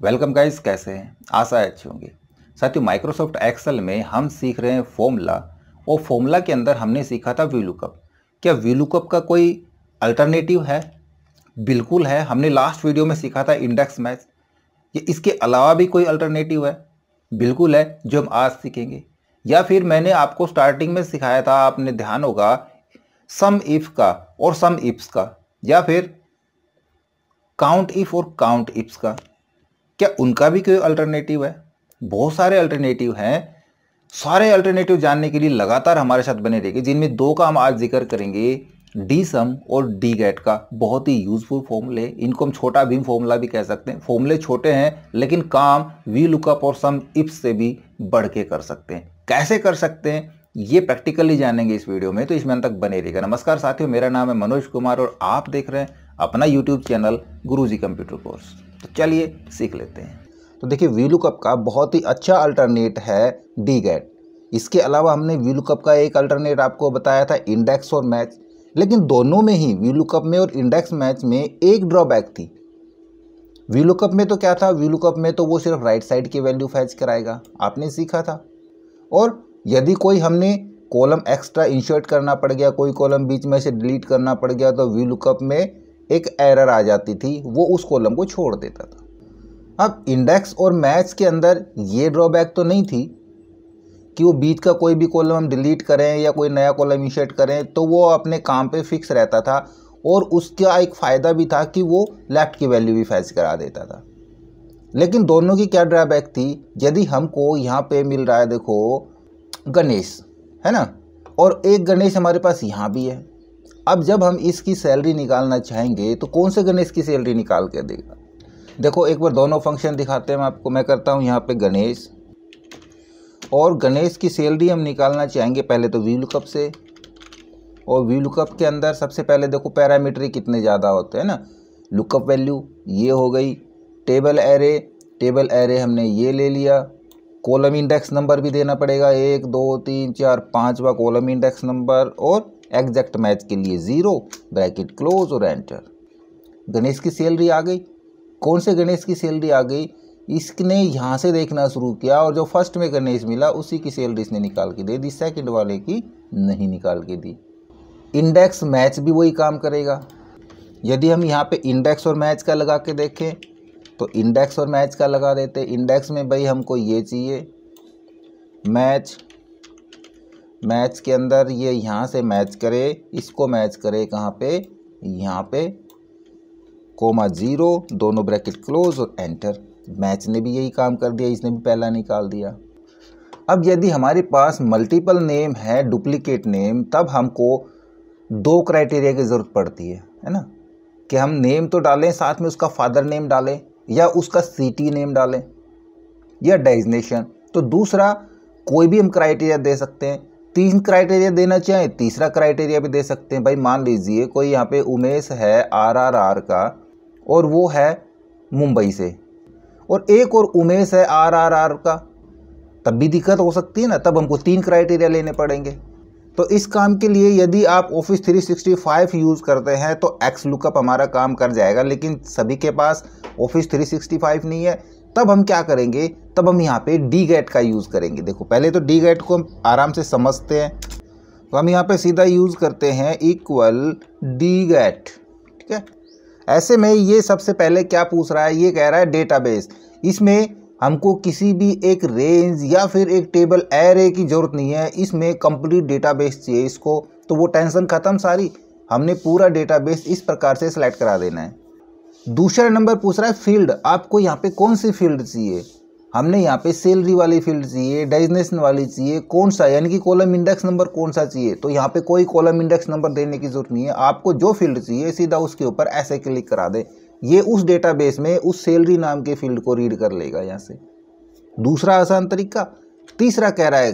Welcome guys, कैसे हैं? आशा है अच्छे होंगे। साथियों, माइक्रोसॉफ्ट एक्सेल में हम सीख रहे हैं फॉर्मूला, और फॉर्मूला के अंदर हमने सीखा था वीलुकअप। क्या वीलुकअप का कोई अल्टरनेटिव है? बिल्कुल है। हमने लास्ट वीडियो में सीखा था इंडेक्स मैच। ये इसके अलावा भी कोई अल्टरनेटिव है? बिल्कुल है, जो हम आज सीखेंगे। या फिर मैंने आपको स्टार्टिंग में सिखाया था, आपने ध्यान होगा, सम इफ का और सम इफ्स का, या फिर काउंट इफ और काउंट इफ्स का। क्या उनका भी कोई अल्टरनेटिव है? बहुत सारे अल्टरनेटिव हैं। सारे अल्टरनेटिव जानने के लिए लगातार हमारे साथ बने रहिए, जिनमें दो का हम आज जिक्र करेंगे, डी सम और डी गेट का। बहुत ही यूजफुल फॉर्मूले, इनको हम छोटा भीम फॉर्मूला भी कह सकते हैं। फॉर्मूले छोटे हैं लेकिन काम वी लुकअप और सम इफ्स से भी बढ़ के कर सकते हैं। कैसे कर सकते हैं ये प्रैक्टिकली जानेंगे इस वीडियो में, तो इसमें अंत तक बने रहिएगा। नमस्कार साथियों, मेरा नाम है मनोज कुमार और आप देख रहे हैं अपना यूट्यूब चैनल गुरुजी कंप्यूटर कोर्स। तो चलिए सीख लेते हैं। तो देखिए, वीलुकअप का बहुत ही अच्छा अल्टरनेट है डी गेट। इसके अलावा हमने वीलुकअप का एक अल्टरनेट आपको बताया था, इंडेक्स और मैच। लेकिन दोनों में ही, वीलुकअप में और इंडेक्स मैच में, एक ड्रॉबैक थी। वीलुकअप में तो क्या था, वीलुकअप में तो वो सिर्फ राइट साइड की वैल्यू फैच कराएगा, आपने सीखा था। और यदि कोई हमने कॉलम एक्स्ट्रा इंसर्ट करना पड़ गया, कोई कॉलम बीच में से डिलीट करना पड़ गया, तो वीलुकअप में एक एरर आ जाती थी, वो उस कॉलम को छोड़ देता था। अब इंडेक्स और मैच के अंदर ये ड्रॉबैक तो नहीं थी कि वो बीच का कोई भी कॉलम हम डिलीट करें या कोई नया कॉलम इंसर्ट करें तो वो अपने काम पे फिक्स रहता था। और उसका एक फ़ायदा भी था कि वो लेफ्ट की वैल्यू भी फैच करा देता था। लेकिन दोनों की क्या ड्रॉबैक थी? यदि हमको यहाँ पे मिल रहा है, देखो गणेश है ना, और एक गणेश हमारे पास यहाँ भी है। अब जब हम इसकी सैलरी निकालना चाहेंगे तो कौन से गणेश की सैलरी निकाल के देगा? देखो, एक बार दोनों फंक्शन दिखाते हैं आपको। मैं करता हूँ यहाँ पे गणेश, और गणेश की सैलरी हम निकालना चाहेंगे पहले तो वीलुकअप से। और वीलुकअप के अंदर सबसे पहले देखो पैरामीटर कितने ज़्यादा होते हैं ना। लुकअप वैल्यू ये हो गई, टेबल एरे हमने ये ले लिया, कॉलम इंडेक्स नंबर भी देना पड़ेगा, 1 2 3 4 5वां कॉलम इंडेक्स नंबर, और एग्जैक्ट मैच के लिए 0, ब्रैकेट क्लोज और एंटर। गणेश की सैलरी आ गई। कौन से गणेश की सैलरी आ गई? इसने यहाँ से देखना शुरू किया और जो फर्स्ट में गणेश मिला उसी की सैलरी इसने निकाल के दे दी, सेकंड वाले की नहीं निकाल के दी। इंडेक्स मैच भी वही काम करेगा। यदि हम यहाँ पे इंडेक्स और मैच का लगा के देखें तो इंडेक्स और मैच का लगा देते। इंडेक्स में भाई हमको ये चाहिए, मैच के अंदर ये यहाँ से मैच करे, इसको मैच करे कहाँ पे, यहाँ पे, कोमा 0, दोनों ब्रैकेट क्लोज और एंटर। मैच ने भी यही काम कर दिया, इसने भी पहला निकाल दिया। अब यदि हमारे पास मल्टीपल नेम है, डुप्लीकेट नेम, तब हमको दो क्राइटेरिया की ज़रूरत पड़ती है ना, कि हम नेम तो डालें, साथ में उसका फादर नेम डालें या उसका सिटी नेम डालें या डेजिग्नेशन। तो दूसरा कोई भी हम क्राइटेरिया दे सकते हैं। 3 क्राइटेरिया देना चाहें, तीसरा क्राइटेरिया भी दे सकते हैं। भाई मान लीजिए कोई यहाँ पे उमेश है RRR का और वो है मुंबई से, और एक और उमेश है RRR का, तब भी दिक्कत हो सकती है ना। तब हमको 3 क्राइटेरिया लेने पड़ेंगे। तो इस काम के लिए यदि आप ऑफिस 365 यूज़ करते हैं तो एक्स लुकअप हमारा काम कर जाएगा, लेकिन सभी के पास ऑफिस 365 नहीं है। तब हम क्या करेंगे? तब हम यहाँ पे डी गेट का यूज़ करेंगे। देखो, पहले तो डी गेट को हम आराम से समझते हैं, तो हम यहाँ पे सीधा यूज़ करते हैं इक्वल डी गेट, ठीक है। ऐसे में ये सबसे पहले क्या पूछ रहा है, ये कह रहा है डेटाबेस। इसमें हमको किसी भी एक रेंज या फिर एक टेबल एरे की ज़रूरत नहीं है, इसमें कंप्लीट डेटाबेस चाहिए इसको। तो वो टेंशन ख़त्म सारी, हमने पूरा डेटाबेस इस प्रकार से सिलेक्ट करा देना है। दूसरा नंबर पूछ रहा है फील्ड, आपको यहाँ पे कौन सी फील्ड चाहिए? हमने यहाँ पे सैलरी वाली फील्ड चाहिए, डेजिग्नेशन वाली चाहिए, कौन सा, यानी कि कॉलम इंडेक्स नंबर कौन सा चाहिए। तो यहाँ पे कोई कॉलम इंडेक्स नंबर देने की जरूरत नहीं है, आपको जो फील्ड चाहिए सीधा उसके ऊपर ऐसे क्लिक करा दे, ये उस डेटाबेस में उस सैलरी नाम के फील्ड को रीड कर लेगा यहाँ से। दूसरा आसान तरीका। तीसरा कह रहा है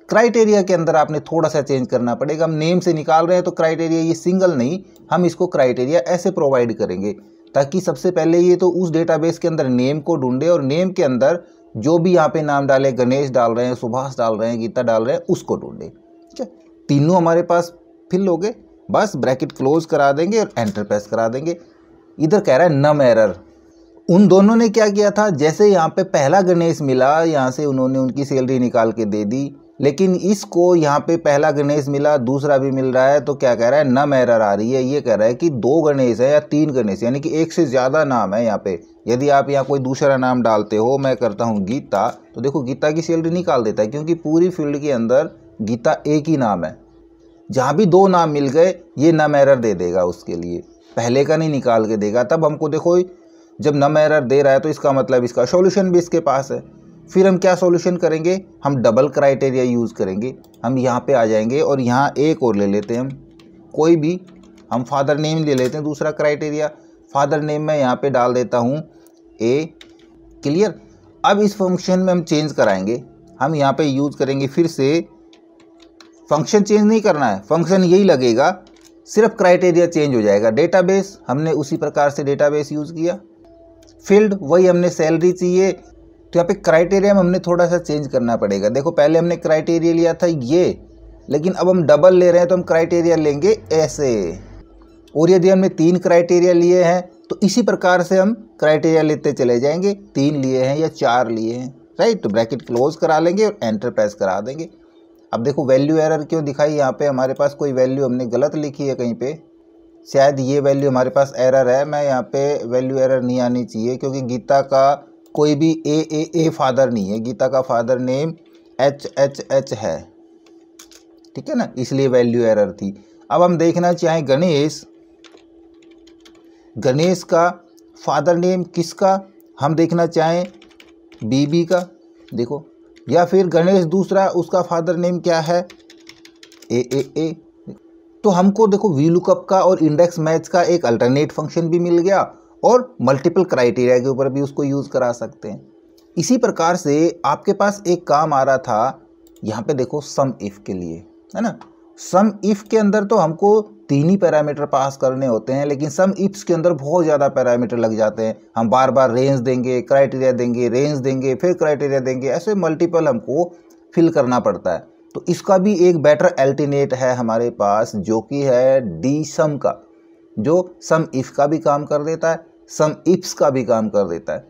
क्राइटेरिया के अंदर आपने थोड़ा सा चेंज करना पड़ेगा। हम नेम से निकाल रहे हैं तो क्राइटेरिया ये सिंगल नहीं, हम इसको क्राइटेरिया ऐसे प्रोवाइड करेंगे ताकि सबसे पहले ये तो उस डेटाबेस के अंदर नेम को ढूंढे, और नेम के अंदर जो भी यहाँ पे नाम डाले, गणेश डाल रहे हैं, सुभाष डाल रहे हैं, गीता डाल रहे हैं, उसको ढूंढे। ठीक है, तीनों हमारे पास फिल हो गए, बस ब्रैकेट क्लोज करा देंगे और एंटर प्रेस करा देंगे। इधर कह रहा है नम एरर, उन दोनों ने क्या किया था, जैसे यहाँ पे पहला गणेश मिला, यहाँ से उन्होंने उनकी सैलरी निकाल के दे दी, लेकिन इसको यहाँ पे पहला गणेश मिला, दूसरा भी मिल रहा है, तो क्या कह रहा है, नम एरर आ रही है। ये कह रहा है कि 2 गणेश है या 3 गणेश, यानी कि एक से ज़्यादा नाम है यहाँ पे। यदि आप यहाँ कोई दूसरा नाम डालते हो, मैं करता हूँ गीता, तो देखो गीता की सैलरी निकाल देता है, क्योंकि पूरी फील्ड के अंदर गीता एक ही नाम है। जहाँ भी 2 नाम मिल गए ये नम एरर दे देगा, उसके लिए पहले का नहीं निकाल के देगा। तब हमको देखो जब नम एरर दे रहा है तो इसका मतलब इसका सॉल्यूशन भी इसके पास है। फिर हम क्या सॉल्यूशन करेंगे, हम डबल क्राइटेरिया यूज़ करेंगे। हम यहाँ पे आ जाएंगे और यहाँ एक और ले लेते हैं, हम कोई भी, हम फादर नेम ले लेते हैं दूसरा क्राइटेरिया। फादर नेम में यहाँ पे डाल देता हूँ ए, क्लियर। अब इस फंक्शन में हम चेंज कराएंगे, हम यहाँ पे यूज़ करेंगे फिर से, फंक्शन चेंज नहीं करना है, फंक्शन यही लगेगा, सिर्फ क्राइटेरिया चेंज हो जाएगा। डेटाबेस हमने उसी प्रकार से डेटाबेस यूज़ किया, फील्ड वही हमने सैलरी चाहिए, तो यहाँ पे क्राइटेरिया में हमने थोड़ा सा चेंज करना पड़ेगा। देखो पहले हमने क्राइटेरिया लिया था ये, लेकिन अब हम डबल ले रहे हैं तो हम क्राइटेरिया लेंगे ऐसे। और यदि हमने 3 क्राइटेरिया लिए हैं तो इसी प्रकार से हम क्राइटेरिया लेते चले जाएंगे, 3 लिए हैं या 4 लिए हैं, राइट। तो ब्रैकेट क्लोज करा लेंगे और एंटर प्रेस करा देंगे। अब देखो वैल्यू एरर क्यों दिखाई, यहाँ पे हमारे पास कोई वैल्यू हमने गलत लिखी है कहीं पे, शायद ये वैल्यू हमारे पास एरर है। मैं यहाँ पे वैल्यू एरर नहीं आनी चाहिए, क्योंकि गीता का कोई भी ए फादर नहीं है, गीता का फादर नेम HHH है, ठीक है ना, इसलिए वैल्यू एरर थी। अब हम देखना चाहें गणेश का फादर नेम किसका, हम देखना चाहें बीबी का, देखो, या फिर गणेश दूसरा, उसका फादर नेम क्या है, ए। तो हमको देखो वीलुकअप का और इंडेक्स मैच का एक अल्टरनेट फंक्शन भी मिल गया, और मल्टीपल क्राइटेरिया के ऊपर भी उसको यूज़ करा सकते हैं। इसी प्रकार से आपके पास एक काम आ रहा था यहाँ पे, देखो सम इफ़ के लिए, है ना। सम इफ़ के अंदर तो हमको 3 ही पैरामीटर पास करने होते हैं, लेकिन सम इफ्स के अंदर बहुत ज़्यादा पैरामीटर लग जाते हैं। हम बार बार रेंज देंगे, क्राइटेरिया देंगे, रेंज देंगे, फिर क्राइटेरिया देंगे, ऐसे मल्टीपल हमको फिल करना पड़ता है। तो इसका भी एक बेटर अल्टरनेट है हमारे पास, जो कि है डी सम का, जो सम इफ़ का भी काम कर देता है, सम इफ्स का भी काम कर देता है।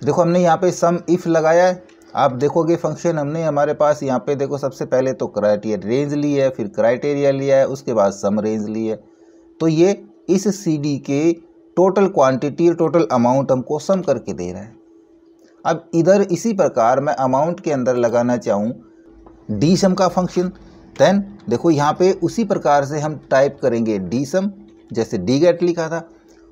देखो हमने यहाँ पे सम इफ़ लगाया है, आप देखोगे फंक्शन हमने हमारे पास यहाँ पे देखो, सबसे पहले तो क्राइटेरिया रेंज ली है, फिर क्राइटेरिया लिया है, उसके बाद सम रेंज ली है। तो ये इस CD के टोटल क्वांटिटी और टोटल अमाउंट हमको सम करके दे रहा है। अब इधर इसी प्रकार मैं अमाउंट के अंदर लगाना चाहूँ डी सम का फंक्शन, देन देखो यहाँ पे उसी प्रकार से हम टाइप करेंगे डी सम, जैसे डी गेट लिखा था,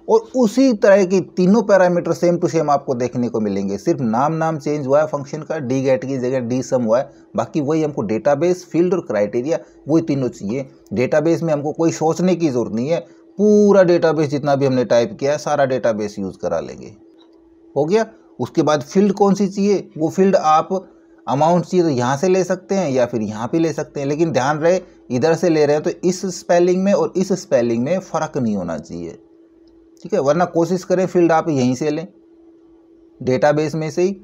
और उसी तरह की तीनों पैरामीटर सेम टू सेम आपको देखने को मिलेंगे। सिर्फ नाम चेंज हुआ है फंक्शन का, डी गेट की जगह डी सम हुआ है, बाकी वही हमको डेटाबेस, फील्ड और क्राइटेरिया वही तीनों चाहिए। डेटाबेस में हमको कोई सोचने की ज़रूरत नहीं है, पूरा डेटाबेस जितना भी हमने टाइप किया है सारा डेटाबेस यूज़ करा लेंगे, हो गया। उसके बाद फील्ड कौन सी चाहिए, वो फील्ड आप अमाउंट चाहिए तो यहाँ से ले सकते हैं या फिर यहाँ पे ले सकते हैं, लेकिन ध्यान रहे इधर से ले रहे हैं तो इस स्पेलिंग में और इस स्पेलिंग में फ़र्क नहीं होना चाहिए, ठीक है। वरना कोशिश करें फील्ड आप यहीं से लें, डेटाबेस में से ही,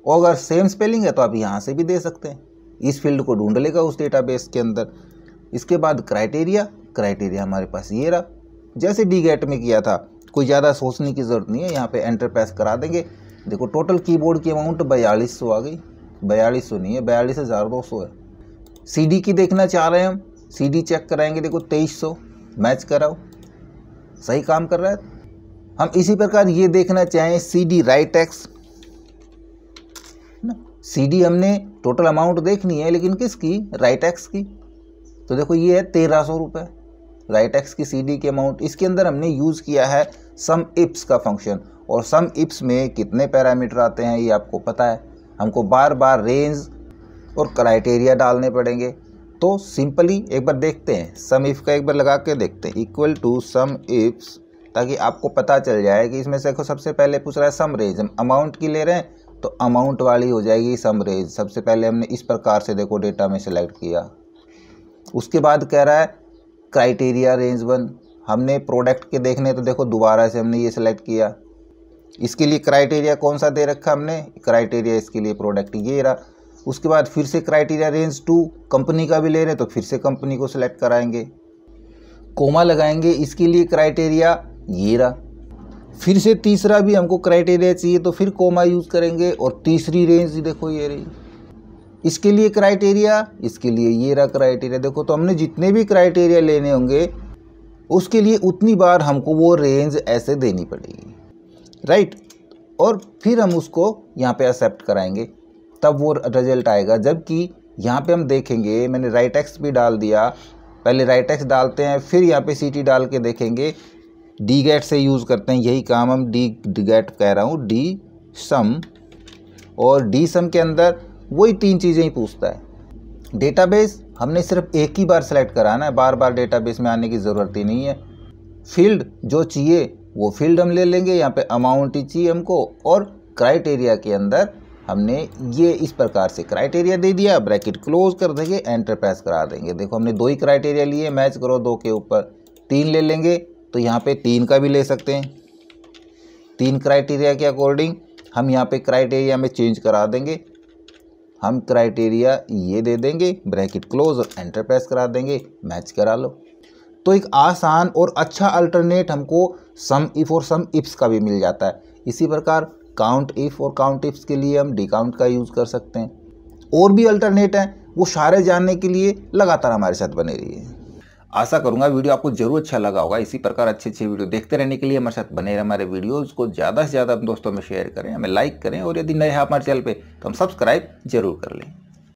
और अगर सेम स्पेलिंग है तो आप यहाँ से भी दे सकते हैं, इस फील्ड को ढूंढ लेगा उस डेटाबेस के अंदर। इसके बाद क्राइटेरिया हमारे पास ये रहा, जैसे डी गेट में किया था, कोई ज़्यादा सोचने की ज़रूरत नहीं है, यहाँ पे एंटर प्रेस करा देंगे। देखो टोटल कीबोर्ड की अमाउंट 4200 आ गई, 4200 नहीं है, 42,200 है। CD की देखना चाह रहे हैं हम, CD चेक कराएंगे, देखो 2300 मैच कराओ, सही काम कर रहा है। हम इसी प्रकार ये देखना चाहें CD राइट एक्स, CD हमने टोटल अमाउंट देखनी है, लेकिन किसकी, राइट एक्स की। तो देखो ये है 1300 रुपये राइट एक्स की CD की अमाउंट। इसके अंदर हमने यूज़ किया है सम इफ्स का फंक्शन, और सम इफ्स में कितने पैरामीटर आते हैं ये आपको पता है, हमको बार बार रेंज और क्राइटेरिया डालने पड़ेंगे। तो सिंपली एक बार देखते हैं, सम इफ का एक बार लगा के देखते हैं, इक्वल टू सम इफ्स, ताकि आपको पता चल जाए कि इसमें से देखो सबसे पहले पूछ रहा है सम रेंज, हम अमाउंट की ले रहे हैं तो अमाउंट वाली हो जाएगी सम रेंज। सबसे पहले हमने इस प्रकार से देखो डेटा में सेलेक्ट किया। उसके बाद कह रहा है क्राइटेरिया रेंज 1, हमने प्रोडक्ट के देखने तो देखो दोबारा से हमने ये सेलेक्ट किया। इसके लिए क्राइटेरिया कौन सा दे रखा हमने, क्राइटेरिया इसके लिए प्रोडक्ट ये रहा। उसके बाद फिर से क्राइटेरिया रेंज 2, कंपनी का भी ले रहे हैं तो फिर से कंपनी को सिलेक्ट कराएंगे, कोमा लगाएंगे, इसके लिए क्राइटेरिया ये रहा। फिर से तीसरा भी हमको क्राइटेरिया चाहिए तो फिर कोमा यूज़ करेंगे और तीसरी रेंज देखो ये रही। इसके लिए क्राइटेरिया, इसके लिए ये रहा क्राइटेरिया। देखो तो हमने जितने भी क्राइटेरिया लेने होंगे उसके लिए उतनी बार हमको वो रेंज ऐसे देनी पड़ेगी, राइट। और फिर हम उसको यहाँ पे एक्सेप्ट कराएंगे, तब वो रिजल्ट आएगा। जबकि यहाँ पे हम देखेंगे मैंने राइट एक्स भी डाल दिया, पहले राइट एक्स डालते हैं फिर यहाँ पे सी टी डाल के देखेंगे। डी गेट से यूज़ करते हैं, यही काम हम डी गेट कह रहा हूँ, डी सम। और डी सम के अंदर वही 3 चीज़ें ही पूछता है। डेटाबेस हमने सिर्फ एक ही बार सेलेक्ट कराना है, बार बार डेटाबेस में आने की ज़रूरत ही नहीं है। फील्ड जो चाहिए वो फील्ड हम ले लेंगे, यहाँ पे अमाउंट ही चाहिए हमको। और क्राइटेरिया के अंदर हमने ये इस प्रकार से क्राइटेरिया दे दिया, ब्रैकेट क्लोज कर देंगे, एंटर प्रेस करा देंगे। देखो हमने 2 ही क्राइटेरिया लिए, मैच करो 2 के ऊपर। 3 ले लेंगे तो यहाँ पे 3 का भी ले सकते हैं। 3 क्राइटेरिया के अकॉर्डिंग हम यहाँ पे क्राइटेरिया में चेंज करा देंगे। हम क्राइटेरिया ये दे देंगे, ब्रैकेट क्लोज और एंटर प्रेस करा देंगे, मैच करा लो। तो एक आसान और अच्छा अल्टरनेट हमको सम इफ और सम इफ्स का भी मिल जाता है। इसी प्रकार काउंट इफ और काउंट इफ्स के लिए हम डी काउंट का यूज़ कर सकते हैं। और भी अल्टरनेट हैं, वो सारे जानने के लिए लगातार हमारे साथ बने रहिए। आशा करूंगा वीडियो आपको जरूर अच्छा लगा होगा। इसी प्रकार अच्छे वीडियो देखते रहने के लिए हमारे साथ बने रहे। हमारे वीडियोज़ को ज़्यादा से ज़्यादा दोस्तों में शेयर करें, हमें लाइक करें और यदि नए हैं हमारे चैनल पे तो हम सब्सक्राइब जरूर कर लें।